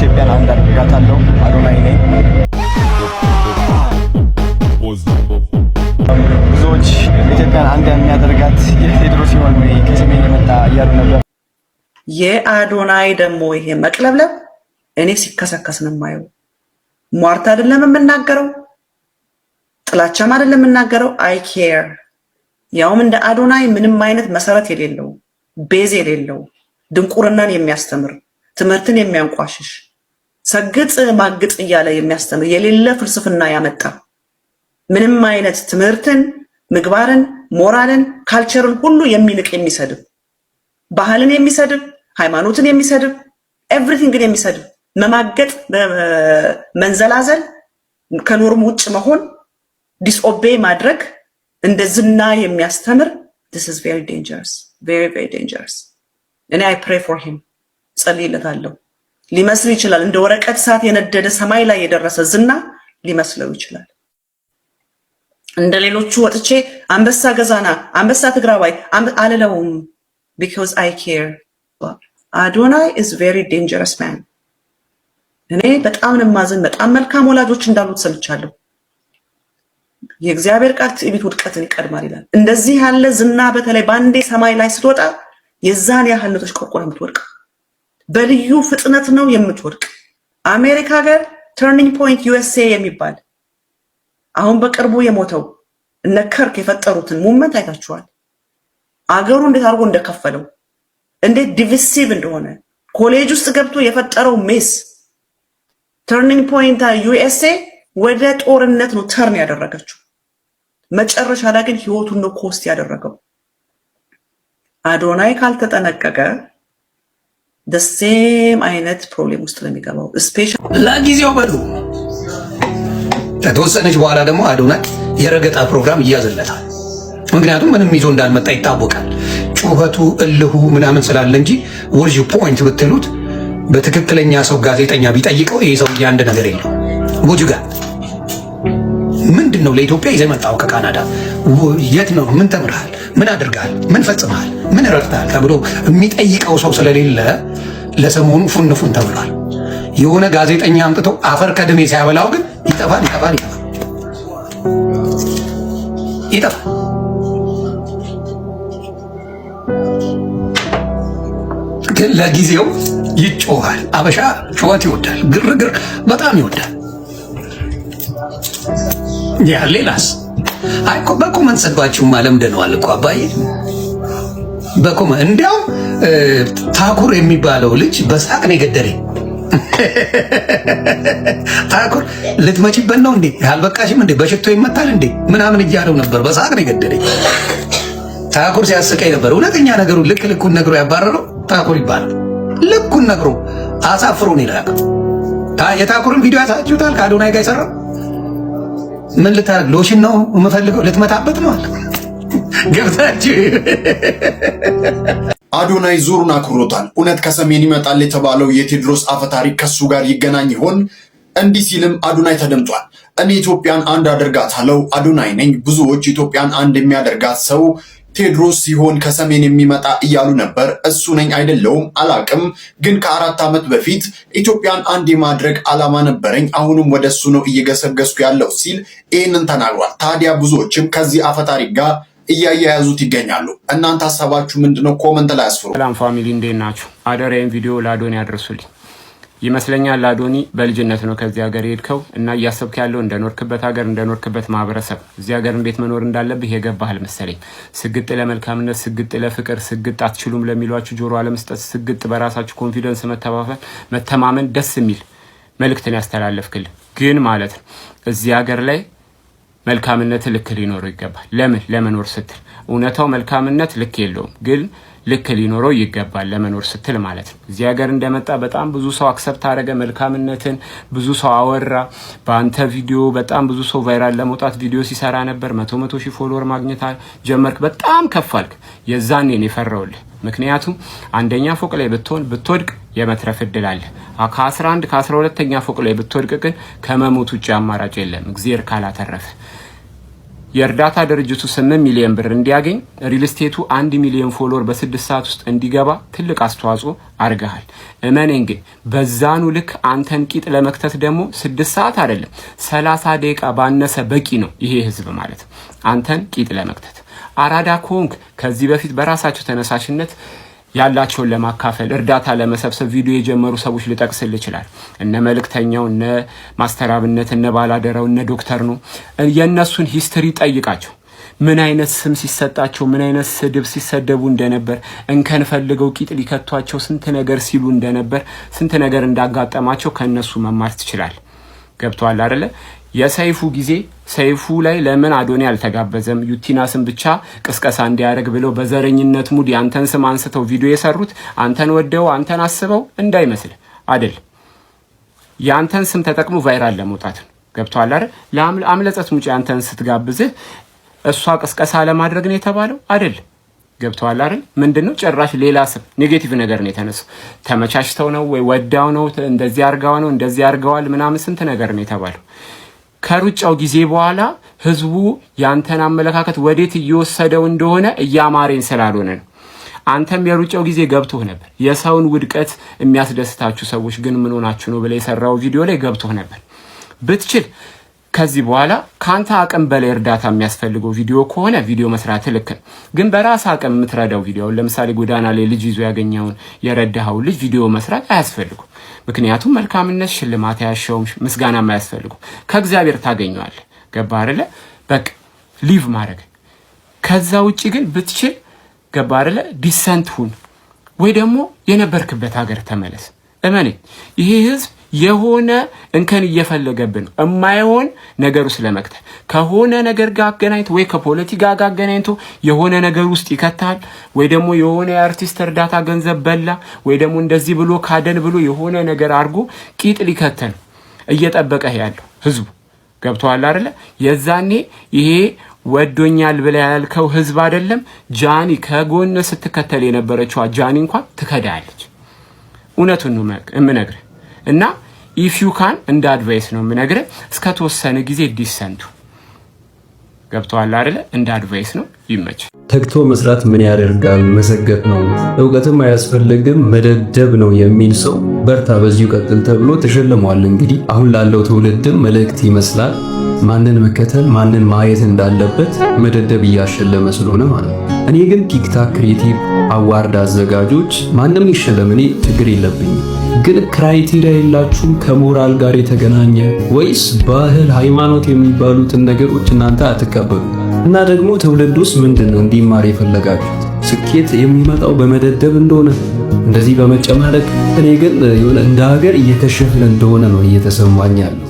ኢትዮጵያን አንድ አድርጋታለሁ። አዶናይ ነኝ። ብዙዎች ኢትዮጵያን አንድ የሚያደርጋት የቴዎድሮስ ሲሆን ወይ ከሰሜን የመጣ እያሉ ነበር። የአዶናይ ደግሞ ይሄ መቅለብለብ እኔ ሲከሰከስ ነው የማየው። ሟርት አይደለም የምናገረው፣ ጥላቻም አይደለም የምናገረው። አይ ኬር። ያውም እንደ አዶናይ ምንም አይነት መሰረት የሌለው ቤዝ የሌለው ድንቁርናን የሚያስተምር ትምህርትን የሚያንቋሽሽ ሰግጥ ማግጥ እያለ የሚያስተምር የሌለ ፍልስፍና ያመጣ ምንም አይነት ትምህርትን፣ ምግባርን፣ ሞራልን፣ ካልቸርን ሁሉ የሚንቅ የሚሰድብ ባህልን የሚሰድብ ሃይማኖትን የሚሰድብ ኤቭሪቲንግን የሚሰድብ መማገጥ፣ መንዘላዘል፣ ከኖርም ውጭ መሆን፣ ዲስኦቤይ ማድረግ እንደ ዝና የሚያስተምር this is very dangerous, very very dangerous. እኔ I pray for him ጸልይለታለሁ። ሊመስል ይችላል እንደ ወረቀት ሰዓት የነደደ ሰማይ ላይ የደረሰ ዝና ሊመስለው ይችላል። እንደ ሌሎቹ ወጥቼ አንበሳ ገዛና አንበሳ ትግራዋይ አልለውም because I care. Adonai is very dangerous man. እኔ በጣም ነማዘን በጣም መልካም ወላጆች እንዳሉት ሰምቻለሁ። የእግዚአብሔር ቃል ትዕቢት ውድቀትን ይቀድማል ይላል። እንደዚህ ያለ ዝና በተለይ ባንዴ ሰማይ ላይ ስትወጣ የዛን ያህል ነው ተሽቆርቆር የምትወድቅ። በልዩ ፍጥነት ነው የምትወድቅ። አሜሪካ ሀገር ተርኒንግ ፖይንት USA የሚባል አሁን በቅርቡ የሞተው እነ ከርክ የፈጠሩትን ሙቭመንት አይታችኋል። አገሩ እንዴት አድርጎ እንደከፈለው እንዴት ዲቪሲቭ እንደሆነ ኮሌጅ ውስጥ ገብቶ የፈጠረው ሜስ ተርኒንግ ፖይንት USA ወደ ጦርነት ነው ተርን ያደረገችው። መጨረሻ ላይ ግን ህይወቱን ነው ኮስት ያደረገው። አዶናይ ካልተጠነቀቀ the same አይነት ፕሮብሌም ውስጥ ለሚገባው ስፔሻሊ ለጊዜው በሉ ከተወሰነች በኋላ ደግሞ አዶናይ የረገጣ ፕሮግራም ይያዝለታል። ምክንያቱም ምንም ይዞ እንዳልመጣ ይታወቃል። ጩኸቱ እልሁ ምናምን ስላለ እንጂ ወርጅ ፖይንት ብትሉት በትክክለኛ ሰው ጋዜጠኛ ቢጠይቀው ይሄ ሰው አንድ ነገር የለው። ወጁ ጋር ምንድነው ለኢትዮጵያ ይዘህ መጣው ከካናዳ የት ነው? ምን ተምርሃል? ምን አድርጋል? ምን ፈጽመሃል? ምን ረድተሃል? ተብሎ የሚጠይቀው ሰው ስለሌለ ለሰሞኑ ፉን ተብሏል። የሆነ ጋዜጠኛ አምጥቶ አፈር ከድሜ ሲያበላው ግን ይጠፋል። ግን ለጊዜው ይጮሃል። አበሻ ጩኸት ይወዳል፣ ግርግር በጣም ይወዳል። ያ ሌላስ አይኮ በኮመንት ሰድባችሁ ማለምደነዋል እኮ አባዬ እንዲያው ታኩር የሚባለው ልጅ በሳቅ ነው የገደለኝ። ታኩር ልትመጪበት ነው እንዴ? አልበቃሽም እንዴ? በሽቶ ይመታል እንዴ? ምናምን እያለው ነበር። በሳቅ ነው የገደለኝ። ታኩር ሲያስቀኝ ነበር። እውነተኛ ነገሩ ልኩን ነግሮ ያባረረው ታኩር ይባላል። ልኩን ነግሮ አሳፍሮን ይላል። የታኩርን ቪዲዮ ያሳችሁታል? ከአዶናይ ጋር የሰራው ምን ልታረግ? ሎሽን ነው የምፈልገው ልትመታበት ነው አለ። ገብታችሁ አዶናይ ዙሩን አክሮታል። እውነት ከሰሜን ይመጣል የተባለው የቴዎድሮስ አፈታሪክ ከሱ ጋር ይገናኝ ይሆን? እንዲህ ሲልም አዶናይ ተደምጧል። እኔ ኢትዮጵያን አንድ አደርጋታለሁ፣ አዶናይ ነኝ። ብዙዎች ኢትዮጵያን አንድ የሚያደርጋት ሰው ቴዎድሮስ ሲሆን ከሰሜን የሚመጣ እያሉ ነበር። እሱ ነኝ አይደለውም አላቅም፣ ግን ከ4 ዓመት በፊት ኢትዮጵያን አንድ የማድረግ ዓላማ ነበረኝ። አሁንም ወደሱ ነው እየገሰገስኩ ያለው ሲል ይህንን ተናግሯል። ታዲያ ብዙዎችም ከዚህ አፈታሪክ ጋር እያያያዙት ይገኛሉ። እናንተ ሐሳባችሁ ምንድነው? ኮመንት ላይ አስፍሩ። ሰላም ፋሚሊ እንዴት ናችሁ? አደራዬን ቪዲዮ ለአዶኒ ያድርሱልኝ። ይመስለኛል ለአዶኒ በልጅነት ነው ከዚህ ሀገር የሄድከው እና እያሰብክ ያለው እንደኖርክበት ሀገር እንደኖርክበት ማህበረሰብ እዚህ ሀገር እንዴት መኖር እንዳለብህ የገባህል መሰለኝ። ስግጥ ለመልካምነት፣ ስግጥ ለፍቅር፣ ስግጥ አትችሉም ለሚሏችሁ ጆሮ አለመስጠት፣ ስግጥ በራሳችሁ ኮንፊደንስ መተማመን ደስ የሚል መልእክትን ያስተላለፍክል። ግን ማለት ነው እዚህ ሀገር ላይ መልካምነት ልክ ሊኖረው ይገባል። ለመኖር ስትል እውነታው መልካምነት ልክ የለውም፣ ግን ልክ ሊኖረው ይገባል ለመኖር ስትል ማለት ነው። እዚህ ሀገር እንደመጣ በጣም ብዙ ሰው አክሰፕት አደረገ መልካምነትን፣ ብዙ ሰው አወራ። በአንተ ቪዲዮ በጣም ብዙ ሰው ቫይራል ለመውጣት ቪዲዮ ሲሰራ ነበር። 100 ሺህ ፎሎወር ማግኘት ጀመርክ። በጣም ከፋልክ። የዛኔ ነው የፈራውልህ። ምክንያቱም አንደኛ ፎቅ ላይ ብትወድቅ የመትረፍ እድል አለ። ከ11 ከ12ኛ ፎቅ ላይ ብትወድቅ ግን ከመሞት ውጭ አማራጭ የለም እግዚአብሔር ካላተረፈ። የእርዳታ ድርጅቱ 8 ሚሊዮን ብር እንዲያገኝ ሪል ስቴቱ 1 ሚሊዮን ፎሎወር በ6 ሰዓት ውስጥ እንዲገባ ትልቅ አስተዋጽኦ አድርገሃል። እመኔን ግን በዛኑ ልክ አንተን ቂጥ ለመክተት ደግሞ 6 ሰዓት አይደለም 30 ደቂቃ ባነሰ በቂ ነው ይሄ ህዝብ ማለት አንተን ቂጥ ለመክተት። አራዳ ኮንክ ከዚህ በፊት በራሳቸው ተነሳሽነት ያላቸውን ለማካፈል እርዳታ ለመሰብሰብ ቪዲዮ የጀመሩ ሰዎች ልጠቅስል ይችላል። እነ መልእክተኛው፣ እነ ማስተራብነት፣ እነ ባላደራው፣ እነ ዶክተር ነው። የእነሱን ሂስትሪ ጠይቃቸው። ምን አይነት ስም ሲሰጣቸው፣ ምን አይነት ስድብ ሲሰደቡ እንደነበር፣ እንከን ፈልገው ቂጥ ሊከቷቸው ስንት ነገር ሲሉ እንደነበር፣ ስንት ነገር እንዳጋጠማቸው ከነሱ መማር ትችላል። ገብቷል አይደለ? የሰይፉ ጊዜ ሰይፉ ላይ ለምን አዶኒ አልተጋበዘም ዩቲናስን ብቻ ቅስቀሳ እንዲያደርግ ብለው በዘረኝነት ሙድ ያንተን ስም አንስተው ቪዲዮ የሰሩት አንተን ወደው አንተን አስበው እንዳይመስል አይደል? ያንተን ስም ተጠቅሞ ቫይራል ለመውጣት ነው። ገብቷል አይደል? ለአምለጸት ሙጪ አንተን ስትጋብዝህ እሷ ቅስቀሳ ለማድረግ ነው የተባለው አይደል? ገብቷል አይደል? ምንድነው ጭራሽ ሌላ ስም ኔጌቲቭ ነገር ነው የተነሳው። ተመቻችተው ነው ወይ ወዳው ነው እንደዚህ አርጋው ነው እንደዚህ አርጋዋል ምናምን ስንት ነገር ነው የተባለው። ከሩጫው ጊዜ በኋላ ህዝቡ ያንተን አመለካከት ወዴት እየወሰደው እንደሆነ እያማረኝ ስላልሆነ ነው። አንተም የሩጫው ጊዜ ገብቶህ ነበር። የሰውን ውድቀት የሚያስደስታችሁ ሰዎች ግን ምን ሆናችሁ ነው ብለህ የሰራው ቪዲዮ ላይ ገብቶህ ነበር። ብትችል ከዚህ በኋላ ካንተ አቅም በላይ እርዳታ የሚያስፈልገው ቪዲዮ ከሆነ ቪዲዮ መስራት ልክ ነው። ግን በራስ አቅም የምትረዳው ቪዲዮ ለምሳሌ ጎዳና ላይ ልጅ ይዞ ያገኘውን የረዳኸው ልጅ ቪዲዮ መስራት አያስፈልጉም። ምክንያቱም መልካምነት ሽልማት ያሻውም ምስጋና የማያስፈልጉ ከእግዚአብሔር ታገኘዋለህ። ገባህ አይደለ? በቃ ሊቭ ማድረግ። ከዛ ውጪ ግን ብትችል ገባህ አይደለ? ዲሰንት ሁን ወይ ደግሞ የነበርክበት ሀገር ተመለስ። እመኔ ይሄ ህዝብ የሆነ እንከን እየፈለገብን የማይሆን ነገሩ ስለመክተል ከሆነ ነገር ጋር አገናኝቶ ወይ ከፖለቲካ ጋር አገናኝቶ የሆነ ነገር ውስጥ ይከታል ወይ ደግሞ የሆነ የአርቲስት እርዳታ ገንዘብ በላ ወይ ደግሞ እንደዚህ ብሎ ካደን ብሎ የሆነ ነገር አድርጎ ቂጥ ሊከተል እየጠበቀ ያለው ህዝቡ። ገብቷል አይደለ? የዛኔ ይሄ ወዶኛል ብለ ያልከው ህዝብ አይደለም ጃኒ ከጎን ስትከተል የነበረችው ጃኒ እንኳን ትከዳለች። እውነቱን ነው የምነግርህ እና ኢፍ ዩ ካን እንደ አድቫይስ ነው የምነግርህ እስከ ተወሰነ ጊዜ ዲሰንቱ። ገብቷል አይደለ? እንደ አድቫይስ ነው። ይመች። ተግቶ መስራት ምን ያደርጋል? መሰገጥ ነው። እውቀትም አያስፈልግም መደደብ ነው የሚል ሰው በርታ፣ በዚሁ ቀጥል ተብሎ ተሸልሟል። እንግዲህ አሁን ላለው ትውልድም መልእክት ይመስላል። ማንን መከተል ማንን ማየት እንዳለበት መደደብ እያሸለመ ስለሆነ ማለት ነው። እኔ ግን ቲክታክ ክሬቲቭ አዋርድ አዘጋጆች ማንም ይሸለም፣ እኔ ችግር የለብኝም። ግን ክራይቴሪያ የላችሁም ከሞራል ጋር የተገናኘ ወይስ ባህል፣ ሃይማኖት የሚባሉትን ነገሮች እናንተ አትቀበሉ? እና ደግሞ ትውልድ ውስጥ ምንድነው እንዲማር የፈለጋችሁት? ስኬት የሚመጣው በመደደብ እንደሆነ እንደዚህ በመጨማለቅ። እኔ ግን የሆነ እንደ ሀገር እየከሸፍን እንደሆነ ነው እየተሰማኝ ያለው።